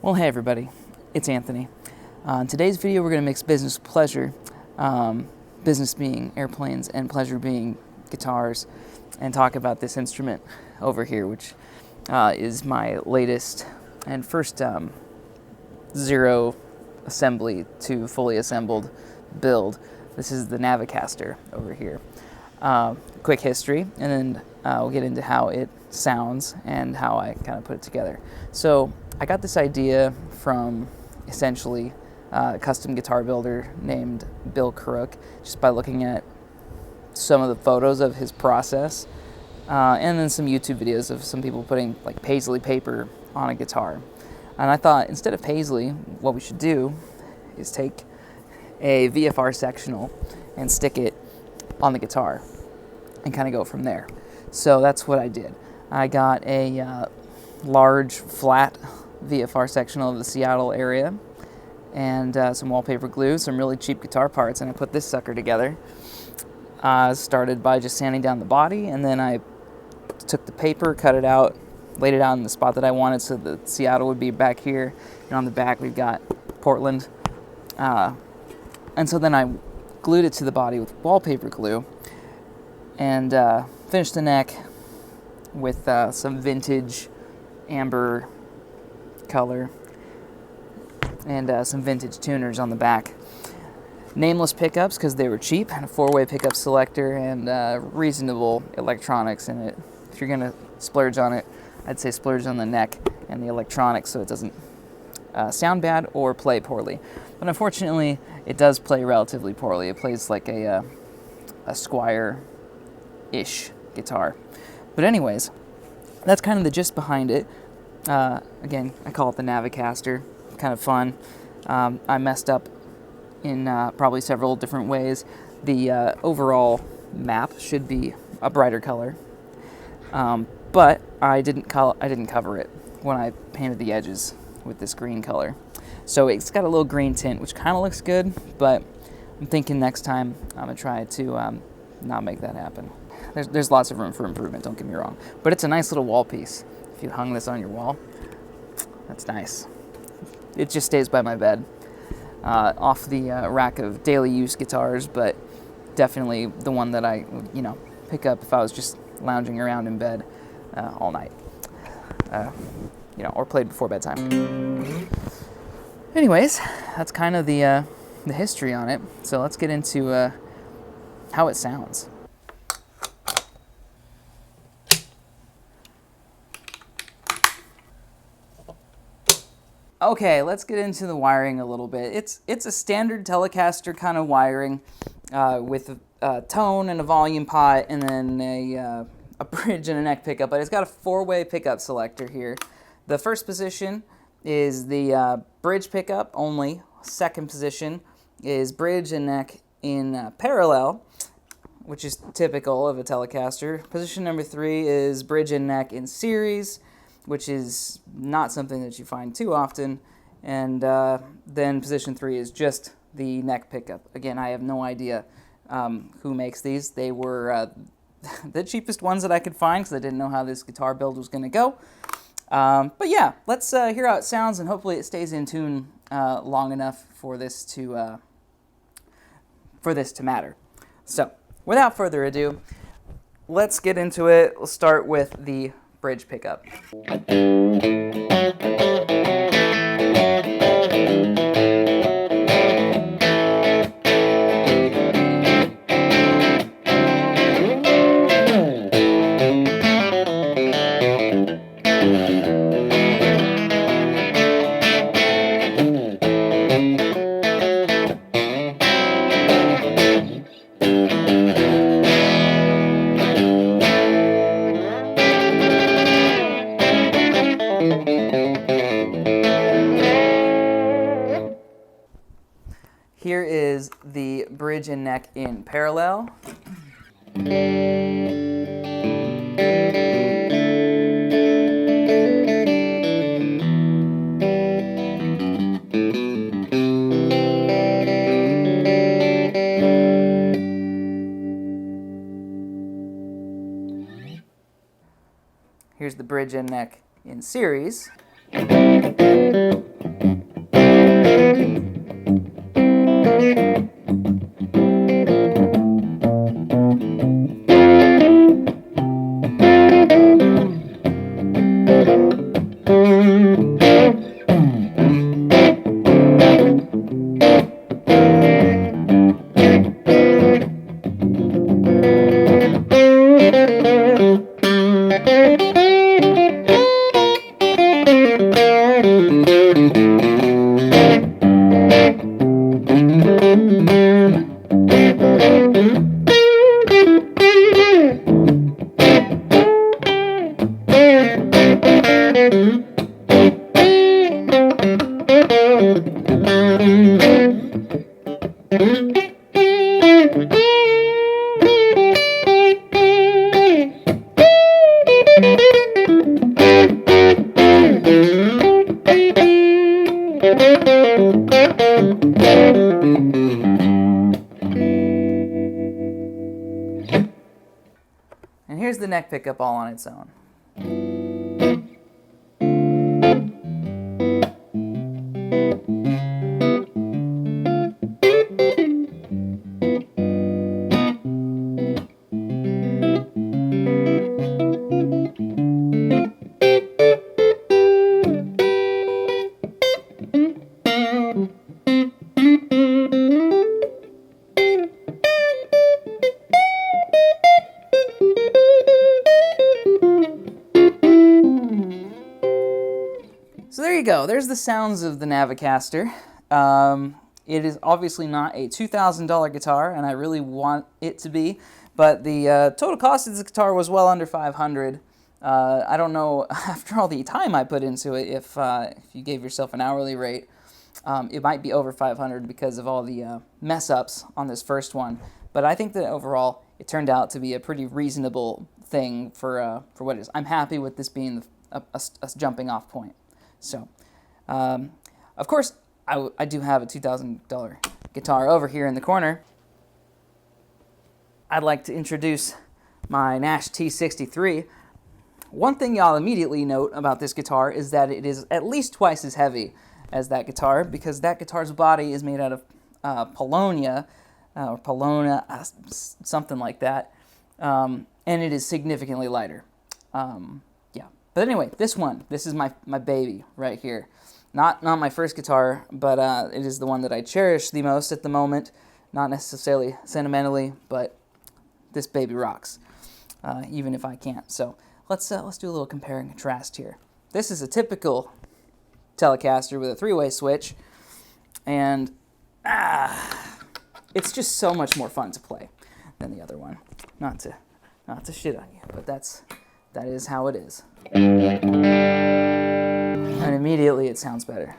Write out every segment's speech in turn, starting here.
Well, hey everybody, it's Anthony. In today's video, we're going to mix business with pleasure, business being airplanes and pleasure being guitars, and talk about this instrument over here, which is my latest and first zero assembly to fully assembled build. This is the Navacaster over here. Quick history, and then we'll get into how it sounds and how I kind of put it together. So I got this idea from essentially a custom guitar builder named Bill Crook, just by looking at some of the photos of his process, and then some YouTube videos of some people putting like paisley paper on a guitar. And I thought, instead of paisley, what we should do is take a VFR sectional and stick it on the guitar and kind of go from there. So that's what I did. I got a large flat VFR sectional of the Seattle area and some wallpaper glue, some really cheap guitar parts, and I put this sucker together. Started by just sanding down the body, and then I took the paper, cut it out, laid it out in the spot that I wanted so that Seattle would be back here, and on the back we've got Portland. And so then I glued it to the body with wallpaper glue and finished the neck with some vintage amber color and some vintage tuners on the back. Nameless pickups because they were cheap, and a 4-way pickup selector, and reasonable electronics in it. If you're going to splurge on it, I'd say splurge on the neck and the electronics so it doesn't sound bad or play poorly. But unfortunately, it does play relatively poorly. It plays like a Squire-ish guitar. But anyways, that's kind of the gist behind it. Again, I call it the Navacaster. Kind of fun. I messed up in probably several different ways. The overall map should be a brighter color, but I didn't cover it when I painted the edges with this green color. So it's got a little green tint, which kind of looks good, but I'm thinking next time I'm gonna try to not make that happen. There's lots of room for improvement, don't get me wrong, but it's a nice little wall piece. If you hung this on your wall, that's nice. It just stays by my bed, off the rack of daily use guitars, but definitely the one that I, pick up if I was just lounging around in bed all night, or played before bedtime. Anyways, that's kind of the history on it. So let's get into how it sounds. Okay, let's get into the wiring a little bit. It's a standard Telecaster kind of wiring with a tone and a volume pot, and then a bridge and a neck pickup, but it's got a 4-way pickup selector here. The first position is the bridge pickup only. Second position is bridge and neck in parallel, which is typical of a Telecaster. Position number 3 is bridge and neck in series, which is not something that you find too often. And then position 3 is just the neck pickup. Again, I have no idea who makes these. They were the cheapest ones that I could find because I didn't know how this guitar build was going to go. But yeah, let's hear how it sounds, and hopefully it stays in tune long enough for this to matter. So, without further ado, let's get into it. We'll start with the bridge pickup. Here is the bridge and neck in parallel. Here's the bridge and neck in series. And here's the neck pickup all on its own. So there you go. There's the sounds of the Navacaster. It is obviously not a $2,000 guitar, and I really want it to be. But the total cost of this guitar was well under $500. I don't know, after all the time I put into it, if you gave yourself an hourly rate, it might be over $500 because of all the mess-ups on this first one. But I think that overall, it turned out to be a pretty reasonable thing for what it is. I'm happy with this being a jumping-off point. So, of course, I do have a $2,000 guitar over here in the corner. I'd like to introduce my Nash T63. One thing y'all immediately note about this guitar is that it is at least twice as heavy as that guitar, because that guitar's body is made out of Polonia, or Polona, something like that, and it is significantly lighter. Yeah, but anyway, this is my baby right here. Not my first guitar, but it is the one that I cherish the most at the moment. Not necessarily sentimentally, but this baby rocks, even if I can't. So let's do a little compare and contrast here. This is a typical Telecaster with a three-way switch, and it's just so much more fun to play than the other one. Not to shit on you, but that is how it is. And immediately it sounds better.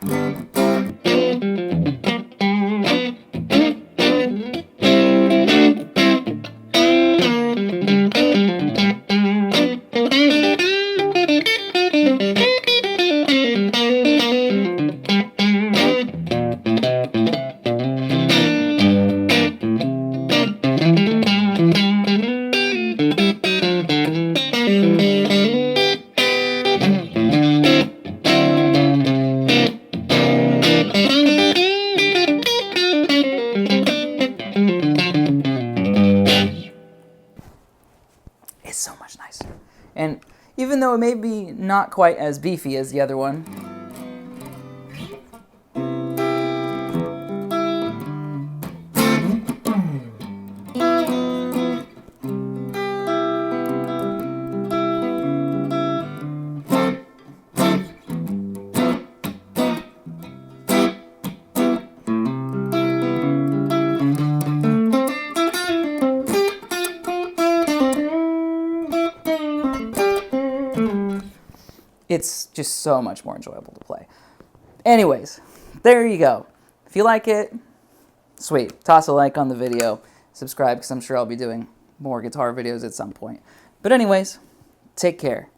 It's so much nicer. And even though it may be not quite as beefy as the other one, it's just so much more enjoyable to play. Anyways, there you go. If you like it, sweet. Toss a like on the video. Subscribe, because I'm sure I'll be doing more guitar videos at some point. But anyways, take care.